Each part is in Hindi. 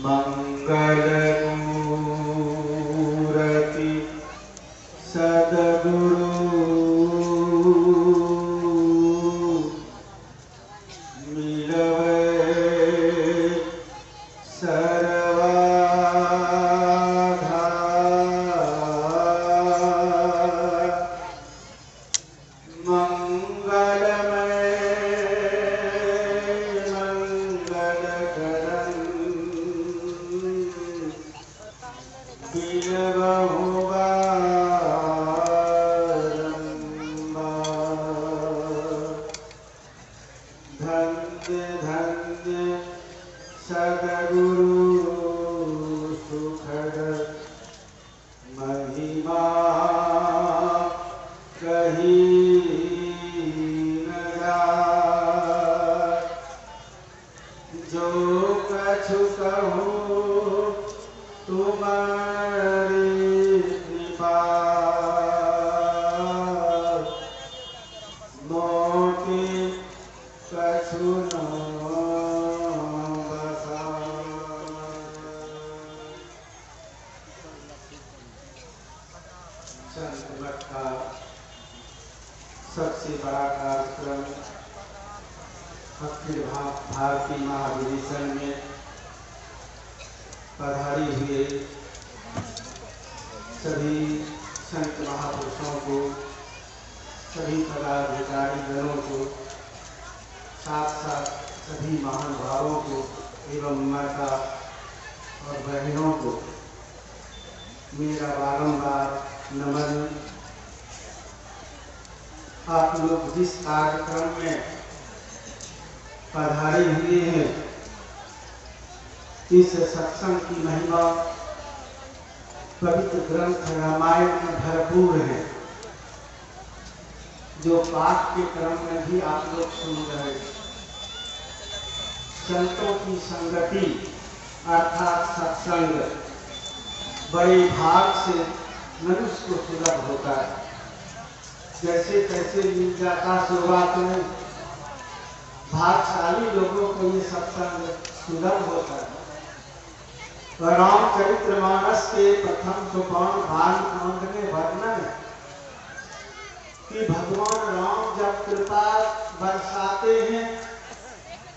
मंगलमूर्ति सद्गुरु मिलवे सर्वाधार। मंगलमय मंगलकरं बिलवहु धन्य धन्य सद्गुरु सुखद महिमा कही न जाय। जो कछु कहूँ तुम्हारी कृपा मोके कछु न बसा। संत मठ का सबसे बड़ा कार्यक्रम अखिल भारतीय महाधिवेशन में पधारी हुए सभी संत महापुरुषों को, सभी पदाधिकारी गणों को, साथ साथ सभी महानुभावों को एवं माता और बहनों को मेरा बारंबार नमन। आप लोग जिस कार्यक्रम में पधारे हुए हैं, इस सत्संग की महिमा पवित्र ग्रंथ रामायण में भरपूर है, जो पाठ के क्रम में भी आप लोग सुन रहे हैं। संतों की संगति अर्थात सत्संग बड़े भाग से मनुष्य को सुलभ होता है। जैसे तैसे मिल जाता शुरुआत में, भाग्यशाली लोगों को ये सत्संग सुलभ होता है। रामचरितमानस के प्रथम सोपान भागवत में वर्णन है कि भगवान राम जब कृपा बरसाते हैं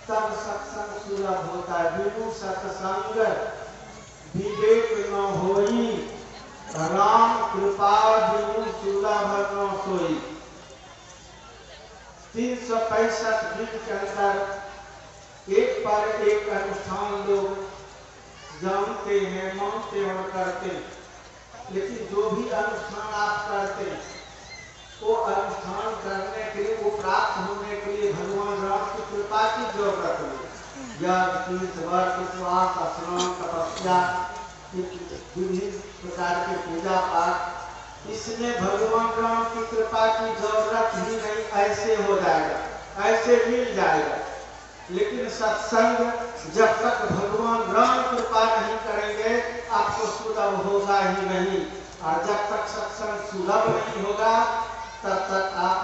तब सत्संग सुलभ होता है। बिनु सत्संग विवेक न होई, राम कृपा बिनु सुलभ न सोई। 365 दिन के अंदर एक पर एक अनुष्ठान लोग जानते हैं, मानते और करते हैं, लेकिन जो भी अनुष्ठान आप करते हैं वो अनुष्ठान करने के लिए, वो प्राप्त होने के लिए भगवान राम की कृपा की जरूरत है। यज्ञ, तीर्थ, व्रत, उपवास, स्नान, तपस्या, विभिन्न प्रकार के पूजा पाठ, इसमें भगवान राम की कृपा की जरूरत ही नहीं, ऐसे हो जाएगा, ऐसे मिल जाएगा। लेकिन सत्संग जब तक भगवान राम कृपा नहीं करेंगे आपको सुलभ होगा ही नहीं। और जब तक सत्संग सुलभ नहीं होगा तब तक आप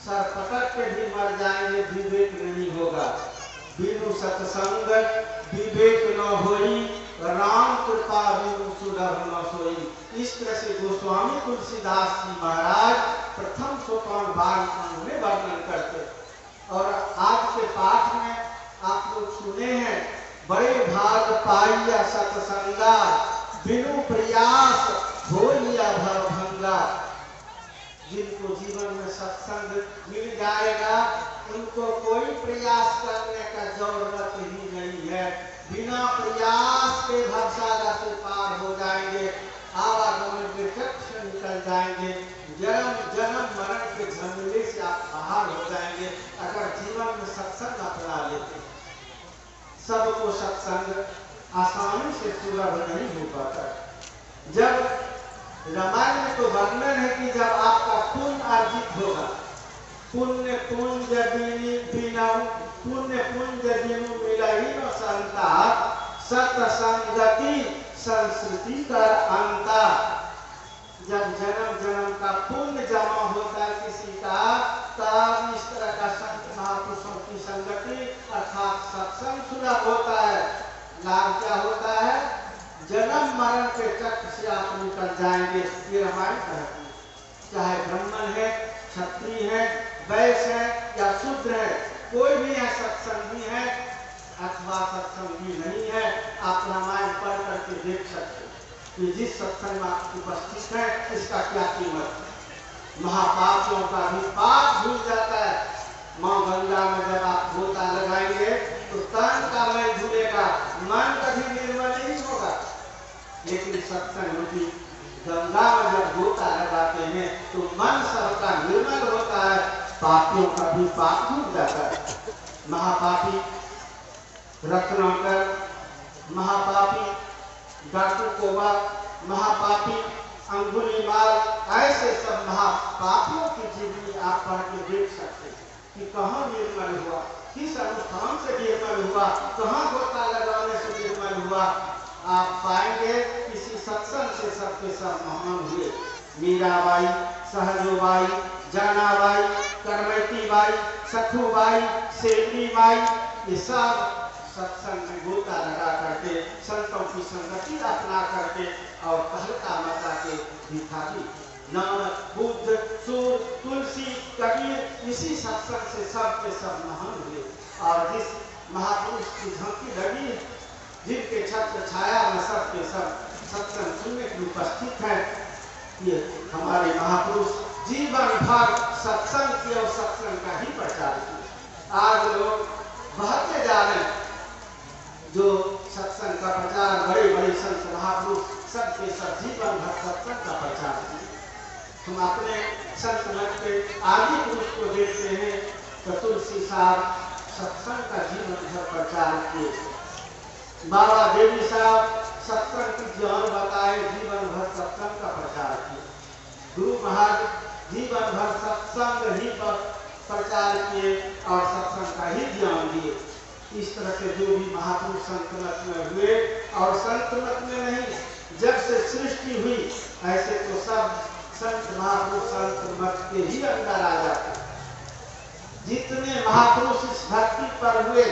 सर पकड़ के भी मर जाएंगे, विवेक नहीं होगा। बिनु सत्संग विवेक न होई, राम कृपा बिनु सुलभ न सोई। इस तरह से गोस्वामी तुलसीदास जी महाराज प्रथम सोपान भागवत में वर्णन करते। और आज के पाठ में आप लोग सुने हैं, बड़े भाग पाइया सत्संगा बिनु प्रयास होइया भवभंगा। जिनको जीवन में सत्संग मिल जाएगा उनको कोई प्रयास करने का जरूरत ही नहीं है। बिना प्रयास के भवसागर से पार हो जाएंगे, आवागमन के चक्र से निकल जाएंगे, जन्म जन्म मरण के झमेले से आप बाहर हो जाएंगे अगर जीवन में सत्संग अपना लेते। सबको सत्संग आसानी से सुलभ नहीं हो पाता। जब रामायण में तो वर्णन है कि जब आपका पुण्य अर्जित होगा, पुण्य पुंज बिनु मिलहि न संता, सत्संगति संस्कृति कर अंता। जब जन्म जन्म का पुण्य जमा होता है किसी का, तब इस तरह का संत महापुरुषों की संगति अर्थात सत्संग सुलभ होता है। लाभ क्या होता मरण के चक्र से आप निकल जाएंगे। ये रामायण कहती है। चाहे ब्राह्मण है, क्षत्रिय है, वैश्य है या शूद्र है, कोई भी है, सत्संगी है अथवा सत्संगी नहीं है, आप रामायण पढ़ करके देख सकते कि जिस सत्संग में आप उपस्थित है इसका क्या कीमत है। महापापियों का भी पाप भूल जाता है। माँ गंगा में जब आप गोता लगाएंगे तो तन का मैल धुलेगा, मन कभी निर्मल नहीं होगा। लेकिन सत्संग रूपी गंगा में जब गोता लगाते हैं तो मन सबका निर्मल होता है, पापियों का भी पाप धुल जाता है। महापापी रत्नाकर, महापापी डाकू कोबा, महापापी अंगुलीमाल, ऐसे सब महापापियों की जीवनी आप पढ़ के देख सकते हैं कि कहाँ निर्मल हुआ, किस अनुष्ठान से निर्मल हुआ, कहाँ गोता लगाने से निर्मल हुआ। आप पाएंगे किसी सत्संग से सबके सब महान हुए। मीराबाई, सहजोबाई, जानाबाई, करमैतीबाई, सखूबाई, सेठीबाई, ये सब सत्संग में गोता लगा करके संतों की संगति अपना करके और कहलका मचा के दिखाई। नानक, बुद्ध, सूर, तुलसी, कबीर, इसी सत्संग से सब के सब महान हुए। और जिस महापुरुष की झांकी लगी, जिनके छत्र छाया में सब के सब सत्संग सुनने के उपस्थित है, ये हमारे महापुरुष जीवन भर सत्संग की और सत्संग का ही प्रचार किया। आज लोग बहते जा रहे हैं, जो सत्संग का प्रचार बड़े बड़े संत महापुरुष सबके सब जीवन भर सत्संग का प्रचार किए। हम अपने संत मत के आदि पुरुष को देखते हैं तो तुलसी साहब सत्संग का जीवन भर प्रचार किए। बाबा देवी साहब सत्संग की ज्ञान बताए, जीवन भर सत्संग का प्रचार किए। गुरु महाराज जीवन भर सत्संग ही पर प्रचार किए और सत्संग का ही ज्ञान दिए। इस तरह से जो भी महापुरुष संत मत में हुए, और संत मत में नहीं, जब से सृष्टि हुई ऐसे तो सब संत महापुरुष संत मत के ही अंदर आ जाते। जितने महापुरुष इस धरती पर हुए,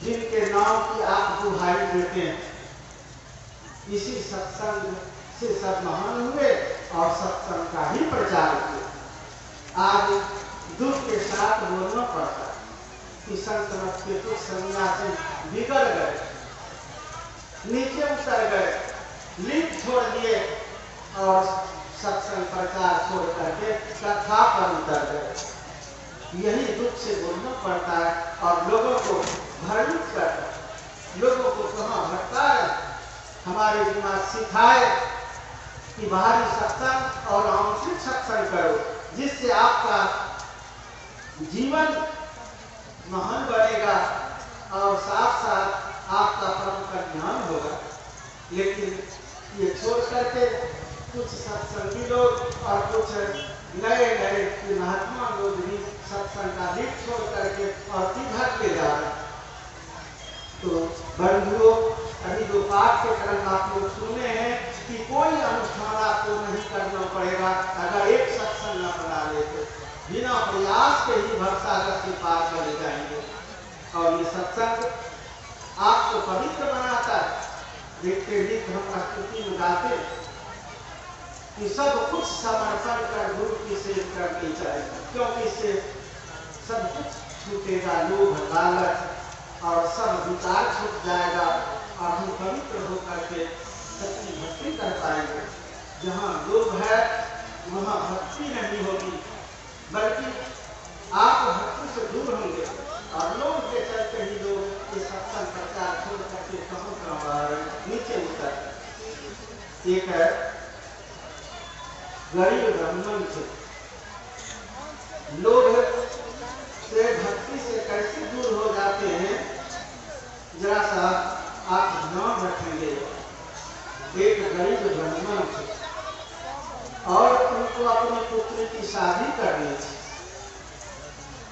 जिनके नाम की आप दुहाई देते हैं, इसी सत्संग से सब महान हुए और सत्संग का ही प्रचार किया। आज दुख के साथ बोलना पड़ता है कि संत मत के कुछ सन्यासी बिगड़ गए, नीचे उतर गए, लिप छोड़ दिए और सत्संग प्रचार छोड़ करके कथा पर उतर गए। यही दुख से बोलना पड़ता है और लोगों को भ्रमित करता है, लोगों को कहाँ भटकाए। हमारे दिमाग सिखाए कि बाहरी सत्संग और आंतरिक सत्संग करो, जिससे आपका जीवन महान बनेगा और साथ साथ आपका परम का ज्ञान होगा। लेकिन ये छोड़ करके कुछ सत्संगी लोग और कुछ नए नए महात्मा लोग भी सत्संग का लिप छोड़ करके और किधर ले जा रहे हैं। तो बंधुओं, अभी जो पाठ के क्रम आप लोग सुने हैं कि कोई अनुष्ठान आपको नहीं करना पड़ेगा अगर एक सत्संग न बना लेते, बिना प्रयास के ही भवसागर के पार चले जाएंगे। और ये सत्संग आपको पवित्र बनाता है। देखते गीत हम स्तुति में गाते कि सब कुछ समर्पण कर गुरु की सेवा करनी चाहिए, क्योंकि इससे सब कुछ छूटेगा, लोभ लालच और सब विकार छूट जाएगा और हम पवित्र होकर के सच्ची भक्ति कर पाएंगे। जहाँ लोभ है वहाँ भक्ति नहीं होगी, बल्कि आप भक्ति से दूर होंगे और लोग के चलते ही लोग इस सत्संग प्रचार छोड़ करके कहाँ नीचे उतर। एक है गरीब ब्राह्मण थे, लोग से भक्ति से कैसे दूर हो जाते हैं, जरा सा आप ध्यान रखेंगे। एक गरीब ब्राह्मण थे और उनको अपनी पुत्री की शादी करनी थी,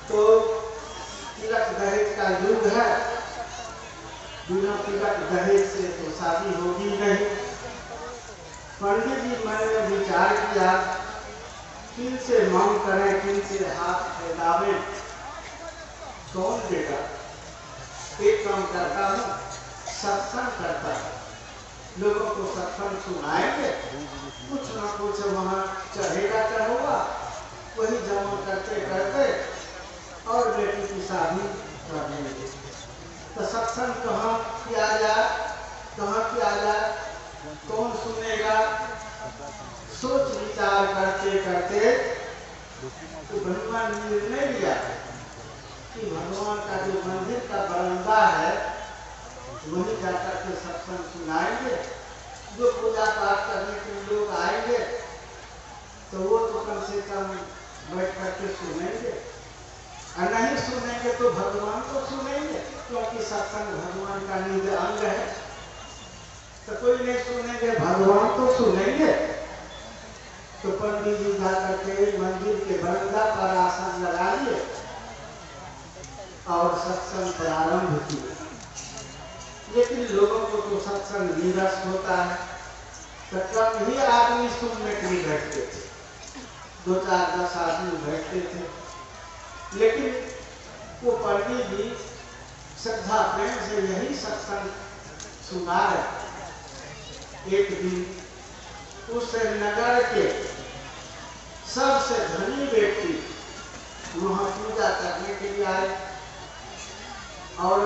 तो तिलक दहेज का युग है, बिना तिलक दहेज से तो शादी होगी नहीं। पंडित जी मन में विचार किया, किन से मांग करें, किन से हाथ फैलावे, कौन देगा। एक काम करता हूँ, सत्संग करता हूँ, लोगों को सत्संग सुनाएंगे, कुछ ना कुछ वहाँ चढ़ेगा चढ़ोगा, वही जमा करते करते और बेटी की शादी कर लेंगे। तो सत्संग कहाँ किया जाए, कहाँ किया जाए, कौन सुनेगा? सोच विचार करते करते तो भगवान ने निर्णय लिया कि भगवान का जो मंदिर का बरामदा है वहीं जाकर के सत्संग सुनाएंगे। जो पूजा पाठ करने के लोग आएंगे तो वो तो कम से कम बैठ करके सुनेंगे, और नहीं सुनेंगे तो भगवान को सुनेंगे, क्योंकि सत्संग भगवान का निज अंग है। तो कोई नहीं सुनेंगे, भगवान तो सुनेंगे। तो पंडित जी जाकर के मंदिर के बरामदा पर आसन लगा दिए और सत्संग प्रारंभ किया। लेकिन लोगों को तो सत्संग नीरस होता है, तो कम ही आदमी सुनने के लिए बैठते थे, 2-4-10 आदमी बैठते थे। लेकिन वो पंडित जी श्रद्धा प्रेम से यही सत्संग सुना रहे। एक दिन उस नगर के सबसे धनी व्यक्ति वहाँ पूजा करने के लिए आए और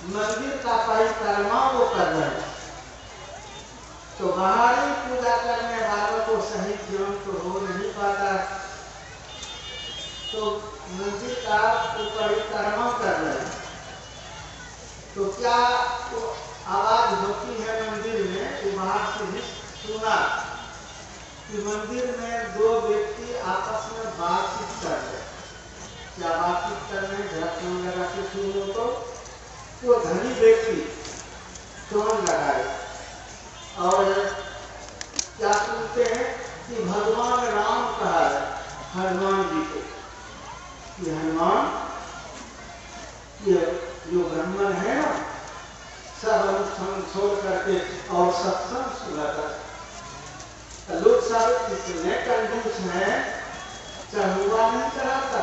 मंदिर का परिक्रमा वो कर रहे। तो बाहरी पूजा करने वालों को सही ज्ञान तो हो नहीं पाता, तो मंदिर का परिक्रमा कर रहे। तो क्या तो आवाज होती है मंदिर में, तो बाहर से भी सुना कि मंदिर में 2 व्यक्ति आपस में बातचीत कर रहे। क्या बातचीत कर रहे हैं, जरा फोन लगा के सुनो। तो वो धनी व्यक्ति फोन लगाए और क्या सुनते हैं कि भगवान राम कहा है हनुमान जी को कि हनुमान ये जो ब्राह्मण है ना, सब अनुष्ठान छोड़ करके और सत्संग सुना कर। लोग सब इतने कंजूस हैं, चढ़ुआ नहीं चढ़ाता।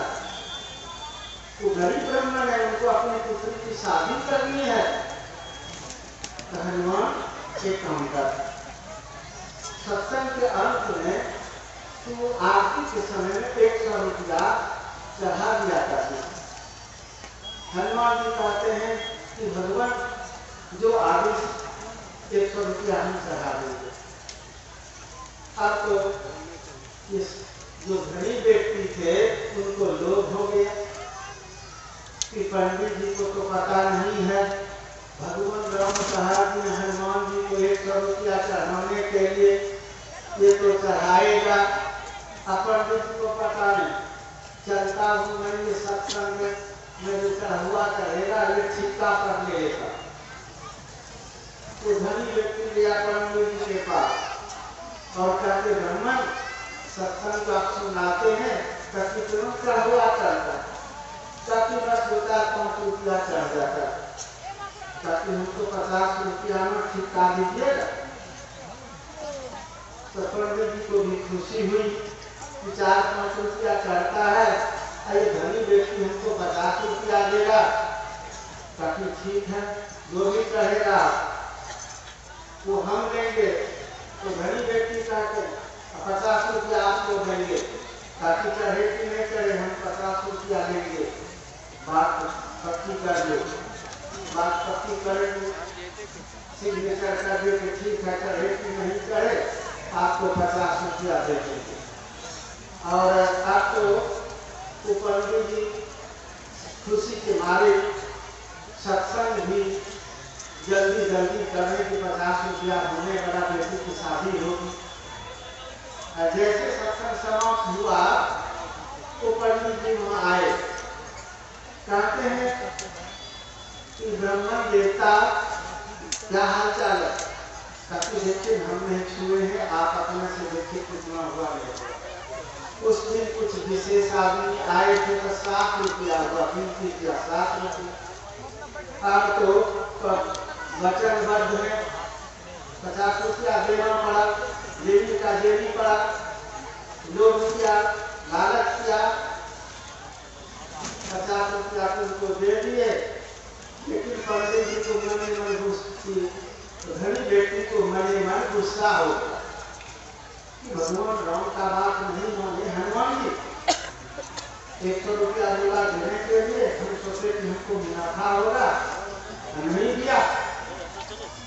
वो गरीब ब्राह्मण है, उनको अपनी पुत्री की शादी करनी है। तो हनुमान एक काम कर, सत्संग के अंत में तो आरती के समय में 100 रुपया चढ़ा दिया करते। हनुमान जी कहते हैं कि भगवान जो आदेश 100 रुपया हम चढ़ा देंगे। अब तो इस जो धनी व्यक्ति थे उनको लोभ हो गया कि पंडित जी को तो पता नहीं है, भगवान राम कहा कि हनुमान जी को 100 रुपया चढ़ाने के लिए ये तो चढ़ाएगा। अब पंडित जी को पता नहीं, चलता हूँ मैं ये सत्संग में जो चढ़ुआ चढ़ेगा ये ठिक्का पर लेगा। तो धनी व्यक्ति गया पंडित जी के पास और कहते ब्राह्मण सत्संग को आप सुनाते हैं तो कितना चढ़ुआ चढ़ता, ताकि बस 2-5 रुपया चढ़ जाता, ताकि हमको 50 रुपया में ठिका दीजिएगा। तो पंडित जी को भी खुशी हुई कि 4-5 रुपया चढ़ता है, ये धनी व्यक्ति हमको 50 रुपया देगा, ताकि ठीक है जो भी चढ़ेगा वो हम लेंगे। तो धनी व्यक्ति कहते 50 रुपया आपको देंगे, ताकि चढ़े कि नहीं चढ़े हम 50 रुपया लेंगे। बात पक्की कर दो, बात पक्की करेंगे, सिग्नेचर कर दे कि ठीक है चढ़े कि नहीं चढ़े, आपको 50 रुपया दे देंगे। और आपको पंडित जी खुशी के मारे सत्संग भी जल्दी जल्दी करने की 50 रुपया होने वाला बेटी की शादी होगी। जैसे सत्संग समाप्त हुआ तो पंडित जी वहाँ आए, कहते हैं कि ब्राह्मण देवता क्या हाल चाल है, कहते देखिए हम नहीं छुए हैं, आप अपने से देखिए कितना हुआ है। उस दिन कुछ विशेष आदमी आए थे तो 7 रुपया हुआ, 7 रुपया। अब तो वचनबद्ध है, 50 रुपया देना पड़ा, देवी का देवी पड़ा, लोभ किया, लालच किया, 50 रुपया उनको दे दिए। लेकिन पंडित जी को मन में घुस थी तो धनी व्यक्ति को मने मन गुस्सा हो गया कि भगवान राम का बात नहीं माने हनुमान जी। 100 रुपया जोड़ा देने के लिए हम सोचे कि हमको मुनाफा होगा, नहीं दिया।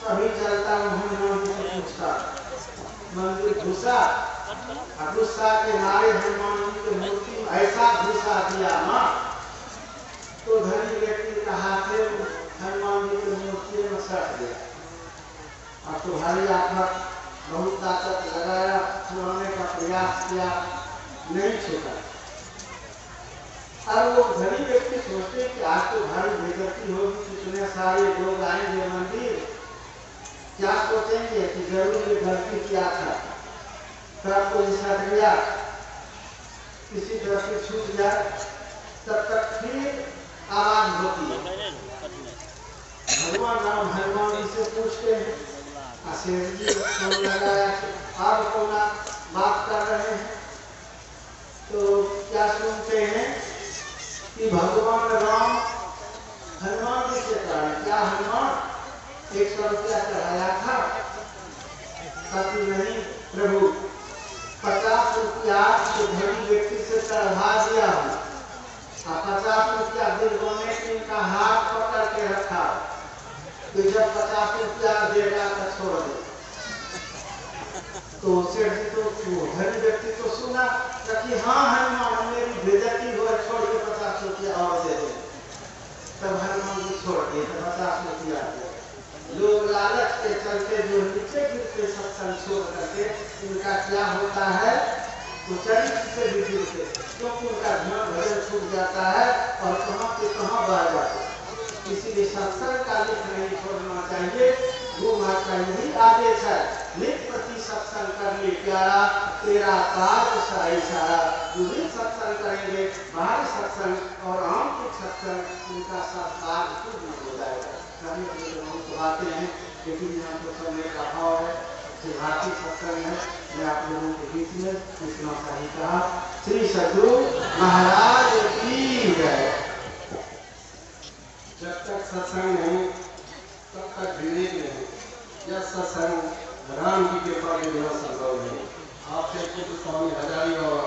अभी चलता हूँ हनुमान जी से पूछता, मंदिर घुसा, गुस्सा के मारे हनुमान जी की मूर्ति में ऐसा घुसा दिया माँ, तो धनी व्यक्ति का हाथ हनुमान जी की मूर्ति में सट गया। और तुम्हारी आफत बहुत ताकत लगाया, छुड़ाने का प्रयास किया, नहीं छूटा। और वो धनी व्यक्ति सोचते कि आज तो भारी बेइज्जती होगी, कितने सारे लोग आएंगे मंदिर, क्या सोचेंगे कि जरूर ये गलती किया था, तब को सट गया, किसी तरह से छूट जाए, तब तक फिर आवाज होती है। भगवान राम हनुमान जी से पूछते हैं, शेर जी फोन लगाया, आप कौन बात कर रहे हैं? तो क्या सुनते हैं कि भगवान राम हनुमान जी से कह रहे, क्या हनुमान 100 रुपया चढ़ाया था? कभी नहीं प्रभु, 50 रुपया तो धनी व्यक्ति से चढ़ा दिया हूँ, 50 रुपया दिलवाने की इनका हाथ पकड़ के रखा, तो जब 50 रुपया देगा तो छोड़ दे। तो सेठ जी तो धनी व्यक्ति तो सुना कि हाँ हनुमान मेरी बेइज्जती हो, छोड़ के 50 रुपया और दे दे। तब हनुमान जी छोड़ दिए, 50 रुपया दे। लोग लालच के चलते जो नीचे गिरते सत्संग छोड़ करके, उनका क्या होता है, वो चरित्र से भी गिरते, क्योंकि उनका ध्यान भजन छूट जाता है और कहाँ से कहाँ बह जाते। इसीलिए सत्संग का लिख नहीं छोड़ना चाहिए, वो माता यही आदेश है, नित्य प्रति सत्संग कर ले प्यारा, तेरा कार्य साई सारा। जो भी सत्संग करेंगे, बाहरी सत्संग और आंतरिक सत्संग, उनका सब कार्य पूर्ण हो जाएगा। तो आते हैं, लेकिन यहाँ तो समय का अभाव है, भारतीय सत्संग है, मैं आप लोगों के बीच में इतना सही कहा। श्री सद्गुरु महाराज की जय। जब तक सत्संग नहीं तब तक विवेक नहीं, यह सत्संग राम की कृपा के बिना संभव नहीं। आपसे स्वामी हजारी और